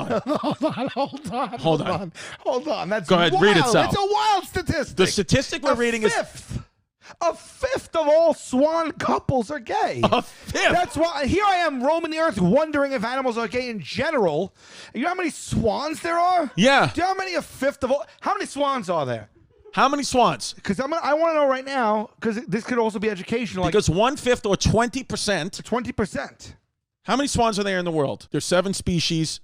hold on. Hold on. That's Go ahead, wild. read it, Sal. It's a wild statistic. The statistic we're reading is a fifth of all swan couples are gay. a fifth. That's why here I am roaming the earth wondering if animals are gay in general. You know how many swans there are? Yeah. Do you know how many a fifth of all? How many swans are there? How many swans? Because I want to know right now, because this could also be educational. Because 1/5 or 20%. 20%. How many swans are there in the world? There's 7 species.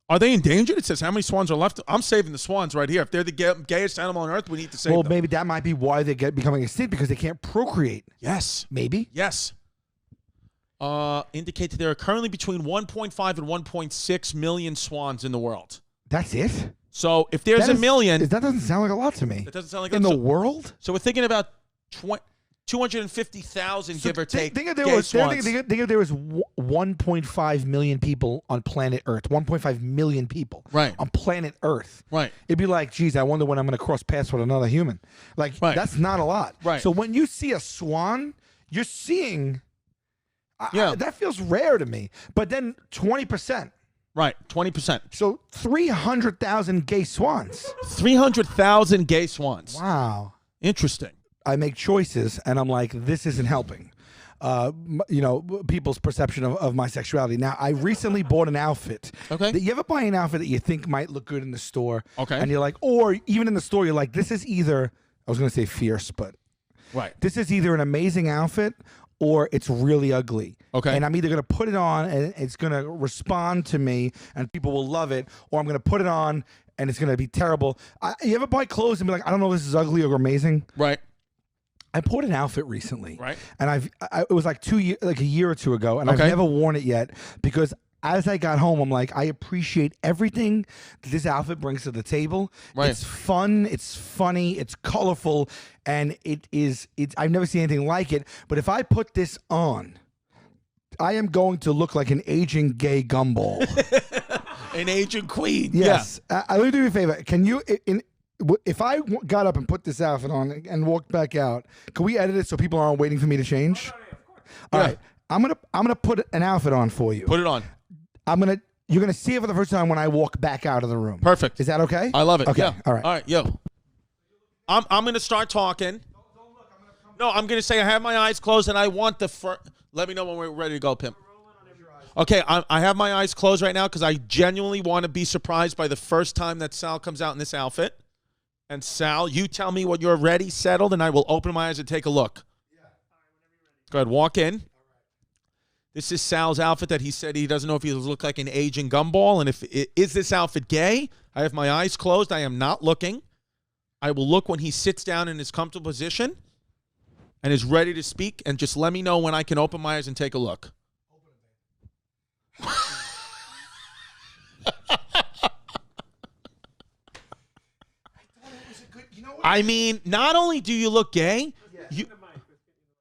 Are they endangered? It says how many swans are left. I'm saving the swans right here. If they're the gayest animal on earth, we need to save them. Maybe that might be why they get becoming extinct, because they can't procreate. Yes. Maybe. Yes. Indicate that there are currently between 1.5 and 1.6 million swans in the world. That's it? So if there's a million. That doesn't sound like a lot to me. That doesn't sound like in the world? So we're thinking about 250,000, give or take. Think if there was 1.5 million people on planet Earth. 1.5 million people on planet Earth. Right. It'd be like, geez, I wonder when I'm going to cross paths with another human. Like, that's not a lot. Right. So when you see a swan, you're seeing... that feels rare to me. But then 20%. Right, 20%. So 300,000 gay swans. 300,000 gay swans. Wow. Interesting. I make choices, and I'm like, this isn't helping. People's perception of my sexuality. Now, I recently bought an outfit. Okay. You ever buy an outfit that you think might look good in the store? Okay. And you're like, or even in the store, you're like, this is either, I was going to say fierce, but this is either an amazing outfit or it's really ugly. Okay. And I'm either going to put it on and it's going to respond to me and people will love it, or I'm going to put it on and it's going to be terrible. You ever buy clothes and be like, I don't know if this is ugly or amazing? Right. I bought an outfit recently. Right. And it was like a year or two ago, and I've never worn it yet because as I got home, I'm like, I appreciate everything that this outfit brings to the table. Right. It's fun, it's funny, it's colorful, and I've never seen anything like it. But if I put this on, I am going to look like an aging gay gumball. An aging queen. Yes. Yeah. Let me do you a favor. Can you, if I got up and put this outfit on and walked back out, can we edit it so people aren't waiting for me to change? All right. I'm gonna put an outfit on for you. Put it on. You're gonna see it for the first time when I walk back out of the room. Perfect. Is that okay? I love it. Okay. Yeah. All right. All right. Yo. I'm gonna start talking. No, I'm gonna say I have my eyes closed and I want the first. Let me know when we're ready to go, Pimp. Okay, I have my eyes closed right now because I genuinely want to be surprised by the first time that Sal comes out in this outfit. And Sal, you tell me when you're ready, settled, and I will open my eyes and take a look. Yeah. All right, whenever you're ready. Go ahead, walk in. All right. This is Sal's outfit that he said he doesn't know if he looks like an aging gumball. And is this outfit gay? I have my eyes closed. I am not looking. I will look when he sits down in his comfortable position and is ready to speak. And just let me know when I can open my eyes and take a look. I mean, not only do you look gay,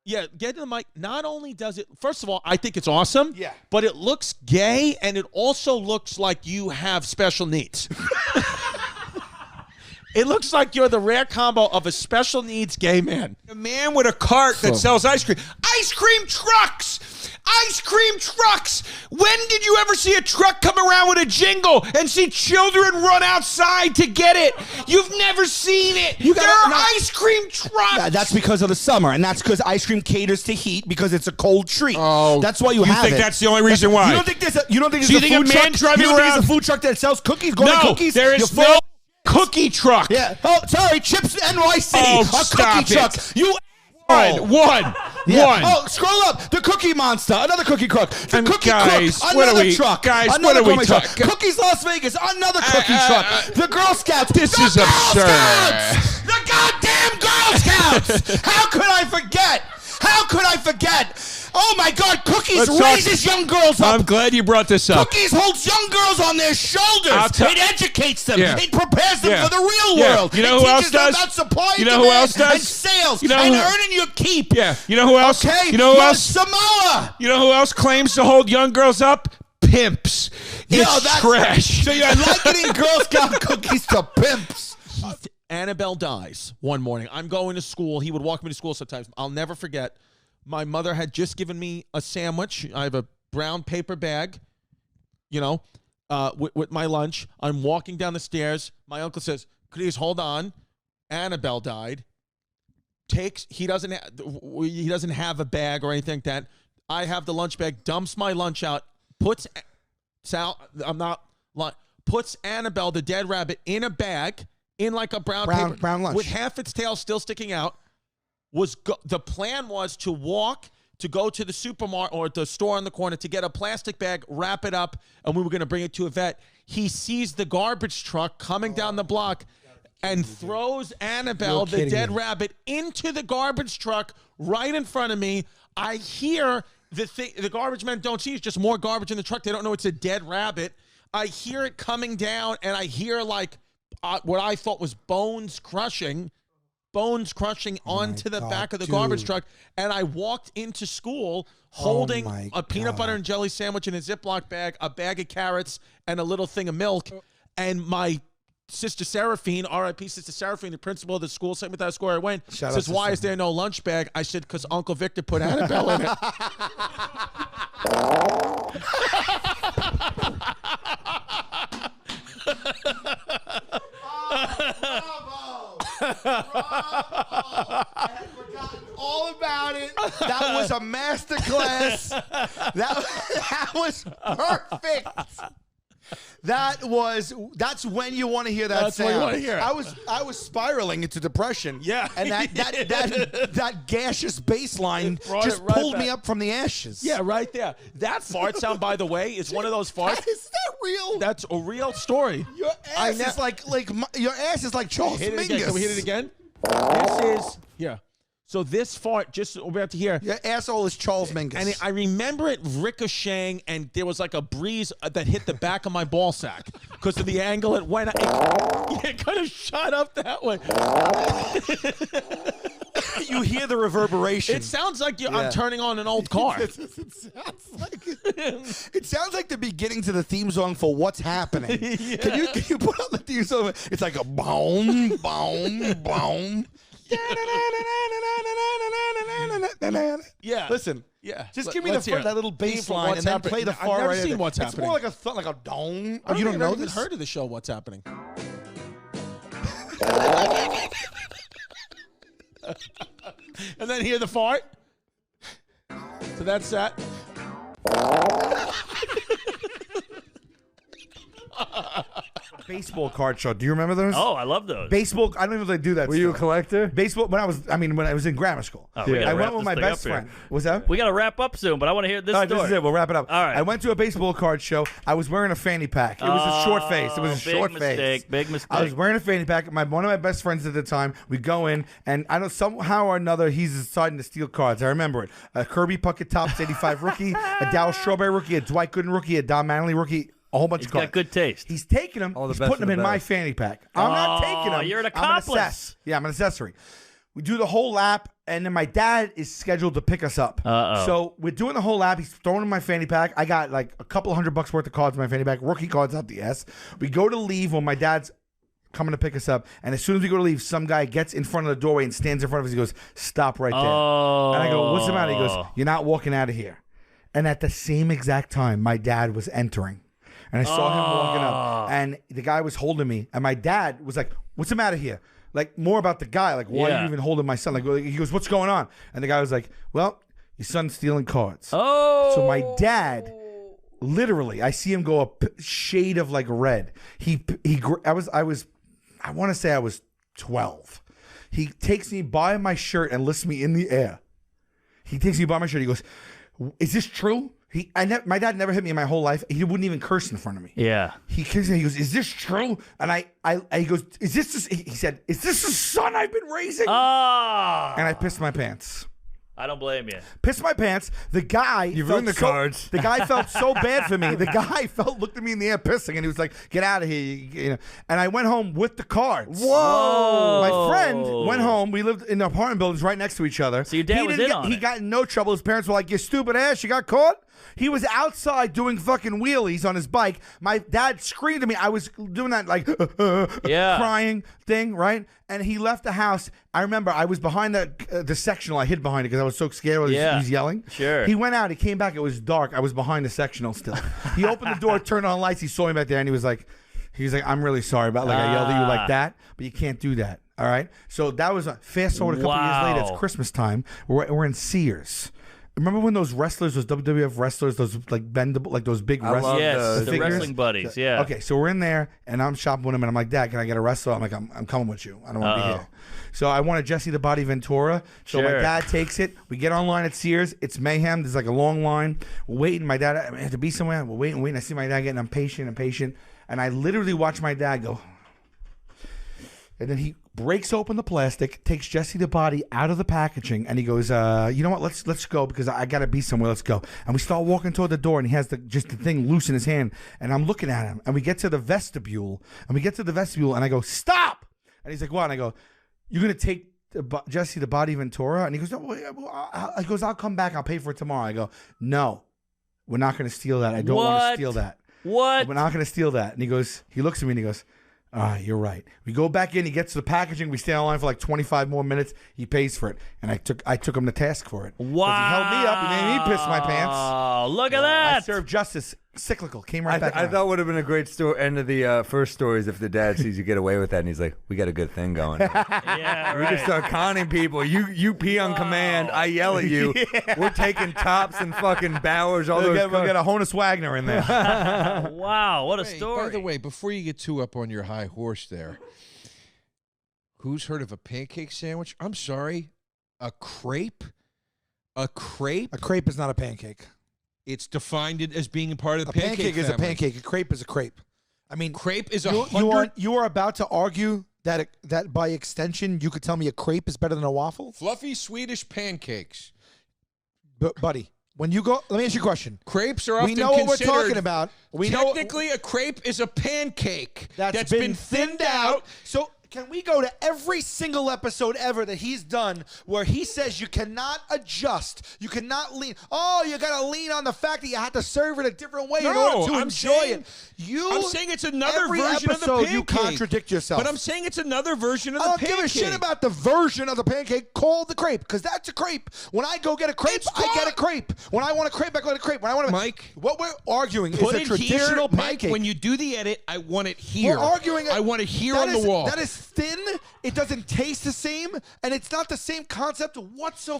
get to the mic. Not only does it, first of all, I think it's awesome. Yeah. But it looks gay, and it also looks like you have special needs. It looks like you're the rare combo of a special needs gay man. A man with a cart that sells ice cream. Ice cream trucks! Ice cream trucks! When did you ever see a truck come around with a jingle and see children run outside to get it? You've never seen it. There are ice cream trucks! Yeah, that's because of the summer, and that's because ice cream caters to heat because it's a cold treat. Oh, that's why you have it. You think that's the only reason why? You don't think there's a food truck? You don't think there's a food truck that sells cookies? No, cookies? There is no cookie truck. Yeah. Oh, sorry, Chips NYC. Oh, a stop cookie truck. You One. Oh, scroll up. The Cookie Monster. Another cookie truck. The Cookie guys, Cook. Another truck. Guys, another what are we truck. talking? Cookies Las Vegas. Another cookie truck. The Girl Scouts. This is absurd. Scouts! The goddamn Girl Scouts. How could I forget? How could I forget? Oh my God, Cookies raises young girls up. I'm glad you brought this up. Cookies holds young girls on their shoulders. It educates them. Yeah. It prepares them for the real world. You know it who else teaches them does? about supply You know who else does? And sales. You know and who, earning your keep. Yeah. You know who else? Okay. You know who else? Samoa. You know who else claims to hold young girls up? Pimps. It's trash. So you're likening Girl Scout cookies to pimps. Annabelle dies one morning. I'm going to school. He would walk me to school sometimes. I'll never forget. My mother had just given me a sandwich. I have a brown paper bag, with my lunch. I'm walking down the stairs. My uncle says, "Please hold on." Annabelle died. He doesn't have a bag or anything like that. I have the lunch bag. Dumps my lunch out. Puts Annabelle, the dead rabbit, in a bag, in like a brown lunch with half its tail still sticking out. The plan was to walk to go to the supermarket or the store on the corner to get a plastic bag, wrap it up, and we were going to bring it to a vet. He sees the garbage truck coming down the block and throws Annabelle, the dead rabbit, into the garbage truck right in front of me. I hear the garbage men don't see it's just more garbage in the truck. They don't know it's a dead rabbit. I hear it coming down, and I hear like what I thought was bones crushing onto the back of the garbage truck. And I walked into school holding a peanut butter and jelly sandwich in a Ziploc bag, a bag of carrots, and a little thing of milk. And my Sister Seraphine, R.I.P. Sister Seraphine, the principal of the school, sent me that score. I went, says, "Why is there no lunch bag?" I said, "Because Uncle Victor put Annabelle in it." I had forgotten all about it. That was a masterclass. That was perfect. That's when you want to hear that That's sound. what you want to hear. I was spiraling into depression. Yeah. And that gaseous bass line just pulled me up from the ashes. Yeah, right there. That fart sound, by the way, is one of those farts. Is that real? That's a real story. Your ass is like your ass is like Charles Mingus. Can we hit it again? This is So this fart, just we're about to hear. Your asshole is Charles Mingus. And I remember it ricocheting, and there was like a breeze that hit the back of my ball sack because of the angle it went. It could have shot up that way. You hear the reverberation. It sounds like I'm turning on an old car. It sounds like the beginning to the theme song for What's Happening. Yeah. Can you put on the theme song? It's like a boom, boom, boom. Yeah. Listen. Yeah. Just give me that little bass line and then play the far I've never right. seen What's It's Happening. more like a like a dong. Oh, you don't know even this? heard of the show What's Happening? And then hear the fart. So that's that. Baseball card show. Do you remember those? Oh, I love those. Baseball. I don't even know if they do that. Were you a collector? Baseball. When I was in grammar school. Oh, we gotta I wrap went with this my thing best up here. friend. What's that? We got to wrap up soon, but I want to hear this All right, story. this is it. We'll wrap it up. All right. I went to a baseball card show. I was wearing a fanny pack. It was a short face. It was a big short mistake, face. big mistake. I was wearing a fanny pack. One of my best friends at the time, we go in, and I know somehow or another he's deciding to steal cards. I remember it. A Kirby Puckett Topps 85 rookie, a Dow Strawberry rookie, a Dwight Gooden rookie, a Don Manley rookie. A whole bunch of cards. Got good taste. He's taking them. All the He's best putting for them the in my best. fanny pack. I'm not taking them. You're an I'm an accomplice. access. Yeah, I'm an accessory. We do the whole lap, and then my dad is scheduled to pick us up. Uh-oh. So we're doing the whole lap. He's throwing in my fanny pack. I got like a couple $100 worth of cards in my fanny pack. Rookie cards out the ass. We go to leave when my dad's coming to pick us up, and as soon as we go to leave, some guy gets in front of the doorway and stands in front of us. He goes, "Stop right there." And I go, "What's the matter?" He goes, "You're not walking out of here." And at the same exact time, my dad was entering. And I saw him walking up, and the guy was holding me, and my dad was like, "What's the matter here?" Like, more about the guy, like, why are you even holding my son? Like, he goes, "What's going on?" And the guy was like, "Well, your son's stealing cards." Oh. So my dad, literally, I see him go a shade of like red. I want to say I was 12. He takes me by my shirt and lifts me in the air. He takes me by my shirt. He goes, "Is this true?" My dad never hit me in my whole life. He wouldn't even curse in front of me. Yeah. He kicks me. He goes, "Is this true?" And he goes, "Is this?" He said, "Is this the son I've been raising?" And I pissed my pants. I don't blame you. Pissed my pants. The guy You ruined the cards. The guy felt so bad for me. The guy looked at me in the air pissing, and he was like, "Get out of here!" You know. And I went home with the cards. Whoa. My friend went home. We lived in apartment buildings right next to each other. So your dad was in on He it. got in no trouble. His parents were like, "You stupid ass! You got caught." He was outside doing fucking wheelies on his bike. My dad screamed at me. I was doing that like Yeah. crying. thing, right? And he left the house. I remember I was behind the sectional. I hid behind it because I was so scared. He was yelling. Sure. He went out. He came back. It was dark. I was behind the sectional still. He opened the door, turned on lights. He saw me back there, and he was like, I'm really sorry about I yelled at you like that, but you can't do that. All right. So that was fast forward a couple years later. It's Christmas time. We're in Sears. Remember when those wrestlers, those WWF wrestlers, those like bendable, like those big wrestlers? Yes, the wrestling buddies. Yeah. Okay, so we're in there, and I'm shopping with him, and I'm like, Dad, can I get a wrestler? I'm like, I'm coming with you. I don't want to be here. So I wanted Jesse the Body Ventura. So my dad takes it. We get online at Sears. It's mayhem. There's like a long line. We're waiting. My dad, I have to be somewhere. We're waiting. I see my dad getting impatient. And I literally watch my dad go. And then he breaks open the plastic, takes Jesse the Body out of the packaging, and he goes, you know what, let's go because I got to be somewhere, let's go. And we start walking toward the door, and he has just the thing loose in his hand, and I'm looking at him, and we get to the vestibule, and I go, stop! And he's like, what? And I go, you're going to take Jesse the Body Ventura? And he goes, I'll come back, I'll pay for it tomorrow. I go, no, we're not going to steal that. I don't want to steal that. What? We're not going to steal that. And he looks at me and he goes, you're right. We go back in. He gets to the packaging. We stay online for like 25 more minutes. He pays for it, and I took him to task for it. Wow! He held me up. He made me piss my pants. Oh, look at that! I served justice. Cyclical came right back. I thought would have been a great story. End of the first stories if the dad sees you get away with that, and he's like, "We got a good thing going." Yeah, We right. just start conning people. You pee on command. I yell at you. We're taking tops and fucking Bowers. All We'll those. get a Honus Wagner in there. Wow, what a Hey, story! by the way, before you get too up on your high horse there, who's heard of a pancake sandwich? I'm sorry, a crepe? A crepe? A crepe is not a pancake. It's defined as being a part of the A pancake is a family. pancake. A crepe is a crepe. I mean, Crepe is you are about to argue that by extension you could tell me a crepe is better than a waffle, fluffy Swedish pancakes. buddy. When you go, let me ask you a question. Crepes are often We know what we're considered- talking about. We Technically, a crepe is a pancake that's been thinned out. So can we go to every single episode ever that he's done where he says you cannot adjust, you cannot lean? Oh, you got to lean on the fact that you have to serve it a different way in order to enjoy it. I'm saying it's another every version of the episode pancake. you contradict yourself. But I'm saying it's another version of the I don't pancake. give a shit about the version of the pancake called the crepe, because that's a crepe. When I go get a crepe, It's I get called- a crepe. When I want a crepe, I go get a crepe. When I want Mike, what we're arguing is Put a it traditional here, pancake. Mike, when you do the edit, I want it here. We're arguing. I want it here that on is- the wall. That is thin. It doesn't taste the same, and it's not the same concept whatsoever,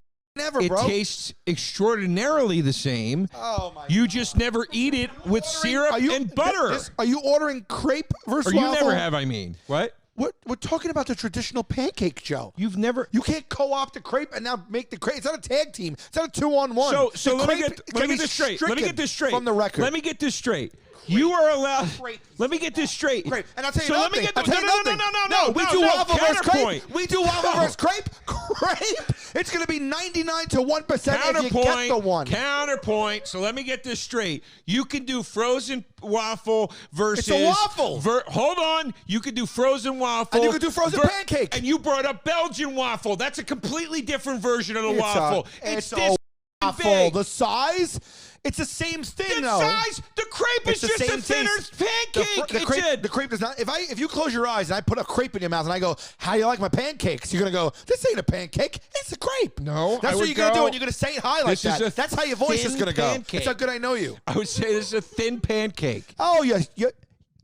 it bro. tastes extraordinarily the same. Oh my! You just never eat it with syrup and butter. Are you ordering crepe versus Or you waffle? never have, I mean. What? We're talking about the traditional pancake, Joe. You've never... You can't co-opt the crepe and now make the crepe. It's not a tag team. It's not a 2-on-1. So The let me crepe get can be this straight. Let me get this straight. from the record. Let me get this straight. You are allowed. Crepe. Let me get this straight. Crepe. And I'll tell you so nothing. let me get I'll tell you nothing. No. We do waffle versus counterpoint. crepe. We do waffle No. versus crepe. Crepe. It's going to be 99 to 1% if you get the one. Counterpoint. So let me get this straight. You can do frozen waffle versus. It's a waffle. Hold on. You can do frozen waffle. And you can do frozen pancake. And you brought up Belgian waffle. That's a completely different version of the waffle. It's this a waffle. big. The size, it's the same thing, The though. size, the crepe It's is the just same a thinner taste. pancake. The crepe does not. If you close your eyes and I put a crepe in your mouth and I go, "How you like my pancakes?" You're gonna go, "This ain't a pancake. It's a crepe." No, that's I what would you're gonna go, do, and you're gonna say it high like "This is that. a That's how your voice is thin gonna go. pancake." That's how good I know you. I would say this is a thin pancake. Oh, yes.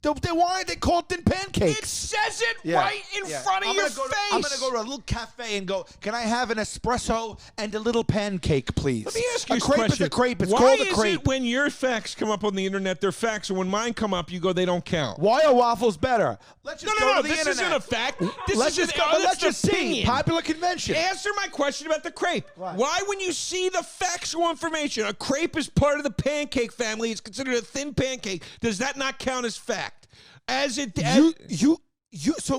Why are they called thin pancakes? It says it right in front of your face. I'm gonna go to a little cafe and go, "Can I have an espresso and a little pancake, please?" Let me ask you a this crepe question. is a crepe. It's Why called a is crepe. it when your facts come up on the internet, they're facts, and when mine come up, you go, they don't count? Why are waffles better? Let's just go No. to the This internet. isn't a fact. This Let's is just go. Let's just see. opinion. Popular convention. Answer my question about the crepe. Why, when you see the factual information, a crepe is part of the pancake family, it's considered a thin pancake, does that not count as fact?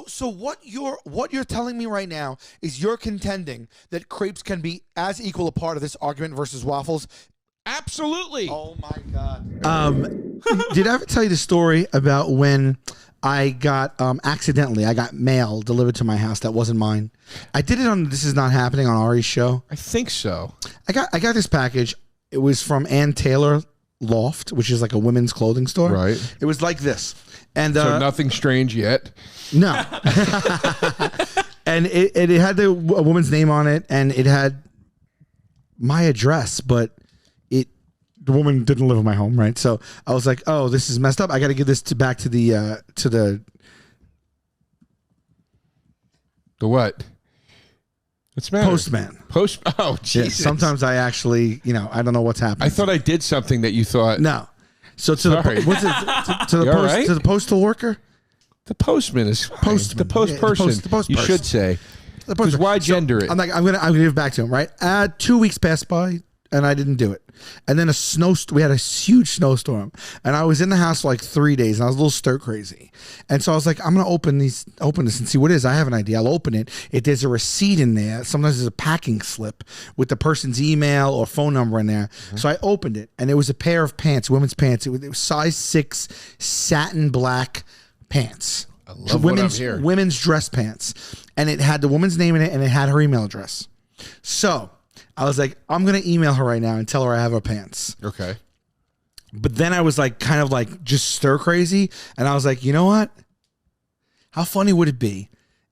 So what you're telling me right now is you're contending that crepes can be as equal a part of this argument versus waffles. Absolutely. Oh my God. Did I ever tell you the story about when I got accidentally I got mail delivered to my house that wasn't mine? I did it on This Is Not Happening on Ari's show. I think so. I got this package. It was from Ann Taylor Loft, which is like a women's clothing store. Right. It was like this. And So nothing strange yet. no. And it had a woman's name on it, and it had my address, but the woman didn't live in my home, right? So I was like, oh, this is messed up. I got to give this back to the The what? What's the matter? postman. Oh, Yeah, Jesus. sometimes I actually, I don't know what's happening. I thought I did something that you thought. No. So to Sorry. the postal worker? The postman is fine. Postman. The post Yeah, person. the post you person. should say. Because why gender it? I'm gonna give it back to him, right? 2 weeks passed by and I didn't do it. And then we had a huge snowstorm, and I was in the house for like 3 days, and I was a little stir crazy. And so I was like, I'm gonna open this and see what it is. I have an idea. I'll open it. If there's a receipt in there, sometimes there's a packing slip with the person's email or phone number in there. So I opened it, and it was a pair of pants, women's pants. It was size 6 satin black pants. I love what I'm hearing. Women's dress pants, and it had the woman's name in it, and it had her email address. So I was like, I'm gonna email her right now and tell her I have her pants. Okay. But then I was like, kind of like just stir crazy, and I was like, you know what? How funny would it be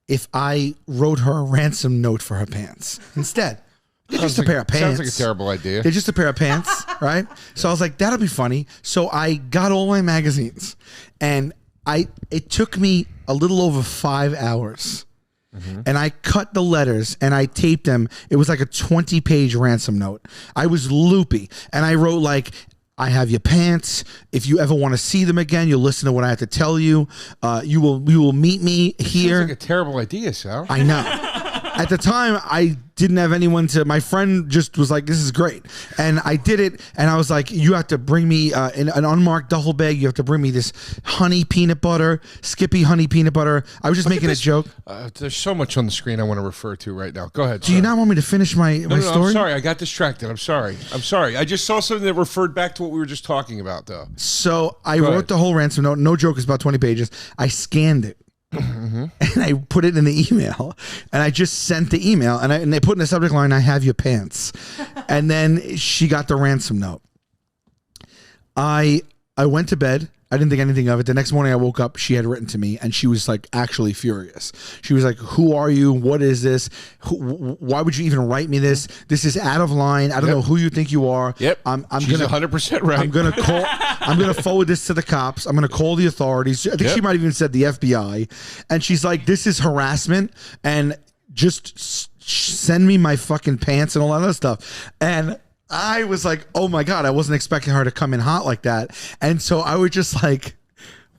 if I wrote her a ransom note for her pants instead? They're just a pair of pants. Sounds like a terrible idea. They're just a pair of pants, right? So I was like, that'll be funny. So I got all my magazines, and it took me a little over 5 hours. And I cut the letters and I taped them. It was like a 20-page ransom note. I was loopy, and I wrote like, I have your pants. If you ever want to see them again, you'll listen to what I have to tell you. You will meet me here. Sounds like a terrible idea, Sal. I know. At the time, I didn't have anyone to. My friend just was like, "This is great," and I did it. And I was like, "You have to bring me an unmarked duffel bag. You have to bring me this honey peanut butter, Skippy honey peanut butter." I was just making a joke. There's so much on the screen I want to refer to right now. Go ahead. Do you not want me to finish my story? I'm sorry. I got distracted. I'm sorry. I just saw something that referred back to what we were just talking about, though. So I wrote the whole ransom note. No joke, it's about 20 pages. I scanned it. And I put it in the email, and I just sent the email, and they put in the subject line, "I have your pants." And then she got the ransom note. I went to bed. I didn't think anything of it. The next morning I woke up, she had written to me, and she was like actually furious. She was like, "Who are you? What is this? Why would you even write me this? This is out of line. I don't know who you think you are." Yep. I'm She's gonna 100% right. I'm gonna forward this to the cops. I'm gonna call the authorities. I think she might have even said the FBI. And she's like, "This is harassment, and just send me my fucking pants and all that other stuff." And I was like, oh my God, I wasn't expecting her to come in hot like that. And so I was just like,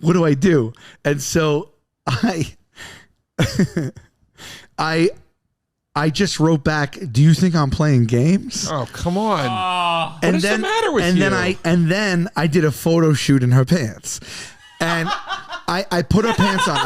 what do I do? And so I just wrote back, "Do you think I'm playing games?" Oh, come on. And what is the matter with you? Then I did a photo shoot in her pants. And I put her pants on.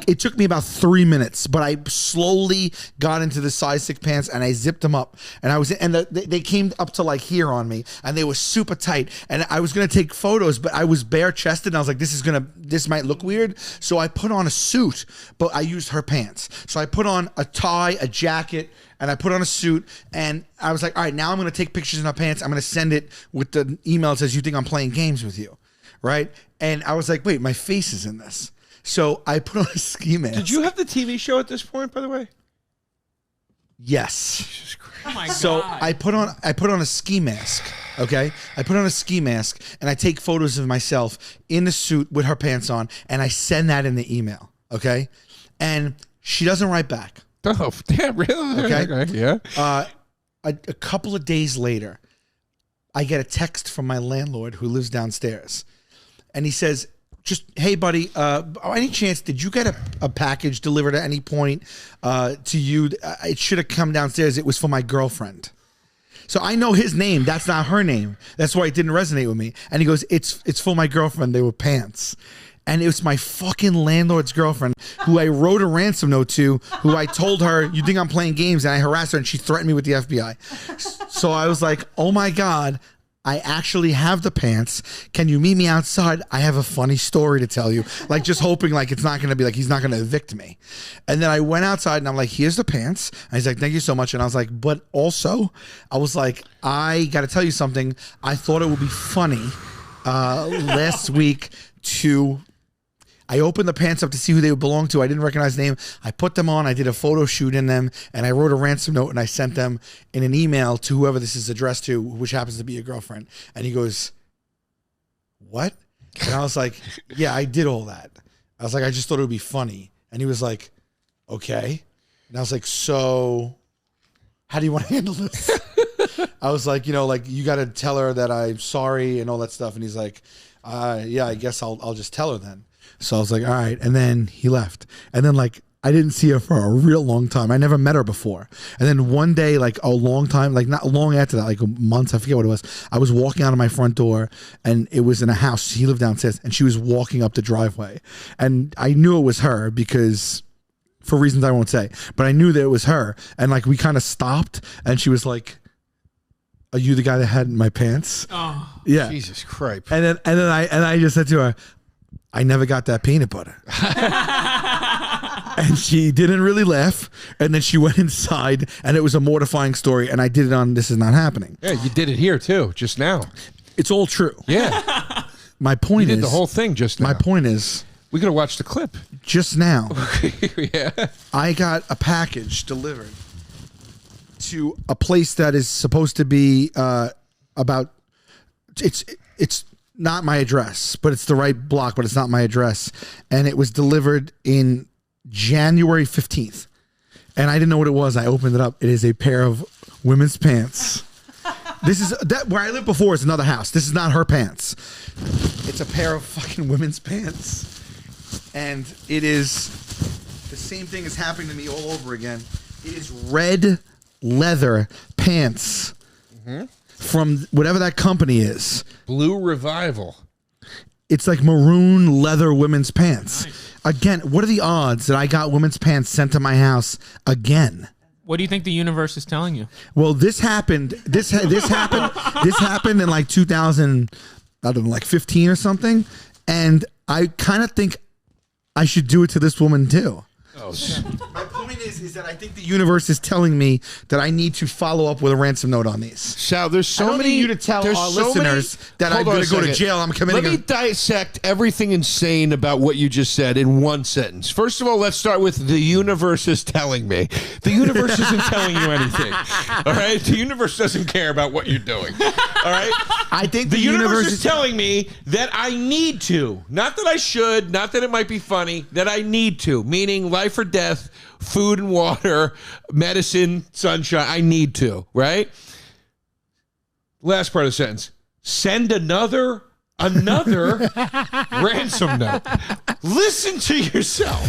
It took me about 3 minutes, but I slowly got into the size 6 pants, and I zipped them up. And they came up to like here on me, and they were super tight. And I was gonna take photos, but I was bare chested, and I was like, this might look weird. So I put on a suit, but I used her pants. So I put on a tie, a jacket, and I put on a suit, and I was like, all right, now I'm gonna take pictures in her pants. I'm gonna send it with the email that says, "You think I'm playing games with you?" Right? And I was like, wait, my face is in this. So I put on a ski mask. Did you have the TV show at this point, by the way? Yes. Jesus Christ. Oh my So God. I put on a ski mask. Okay? I put on a ski mask, and I take photos of myself in the suit with her pants on, and I send that in the email. Okay? And she doesn't write back. Oh, yeah, really? Okay. Yeah. A couple of days later, I get a text from my landlord who lives downstairs. And he says, just, "Hey, buddy, any chance, did you get a package delivered at any point to you? It should have come downstairs. It was for my girlfriend." So I know his name. That's not her name. That's why it didn't resonate with me. And he goes, it's for my girlfriend. They were pants. And it was my fucking landlord's girlfriend who I wrote a ransom note to, who I told her, "You think I'm playing games?" And I harassed her, and she threatened me with the FBI. So I was like, oh my God, I actually have the pants. Can you meet me outside? I have a funny story to tell you. Like, just hoping like it's not going to be like he's not going to evict me. And then I went outside, and I'm like, "Here's the pants." And he's like, "Thank you so much." And I was like, but also, I was like, I got to tell you something. I thought it would be funny last week to I opened the pants up to see who they would belong to. I didn't recognize the name. I put them on. I did a photo shoot in them, and I wrote a ransom note, and I sent them in an email to whoever this is addressed to, which happens to be a girlfriend. And he goes, what? And I was like, yeah, I did all that. I was like, I just thought it would be funny. And he was like, okay. And I was like, so how do you want to handle this? I was like, like you got to tell her that I'm sorry and all that stuff. And he's like, yeah, I guess I'll just tell her then. So I was like, all right. And then he left. And then like, I didn't see her for a real long time. I never met her before. And then one day, like a long time, like not long after that, like months, I forget what it was. I was walking out of my front door and it was in a house. He lived downstairs and she was walking up the driveway. And I knew it was her because for reasons I won't say, but I knew that it was her. And like, we kind of stopped and she was like, are you the guy that had my pants? Oh, yeah. Jesus Christ. And then I just said to her, I never got that peanut butter. And she didn't really laugh. And then she went inside and it was a mortifying story. And I did it on This Is Not Happening. Yeah, you did it here too, just now. It's all true. Yeah. My point You is did the whole thing just now. My point is We could have watched the clip. just now Yeah. I got a package delivered to a place that is supposed to be about it's not my address, but it's the right block, but it's not my address. And it was delivered in January 15th. And I didn't know what it was. I opened it up. It is a pair of women's pants. This is that where I lived before is another house. This is not her pants. It's a pair of fucking women's pants. And it is the same thing is happening to me all over again. It is red leather pants from whatever that company is. Blue Revival. It's like maroon leather women's pants. Nice. Again, what are the odds that I got women's pants sent to my house again? What do you think the universe is telling you? Well, this happened. This happened. This happened in like 2000, I don't know, like 15 or something. And I kind of think I should do it to this woman too. Oh, my point is that I think the universe is telling me that I need to follow up with a ransom note on these. Sal, there's so I don't many. need you to tell there's our so listeners that I'm Hold on going a to go to second. jail. I'm committing. Let me dissect everything insane about what you just said in one sentence. First of all, let's start with the universe is telling me. The universe isn't telling you anything. All right, the universe doesn't care about what you're doing. All right, I think the universe is telling me that I need to, not that I should, not that it might be funny, that I need to, meaning life or death. Food and water, medicine, sunshine. I need to, right? Last part of the sentence. Send another ransom note. Listen to yourself.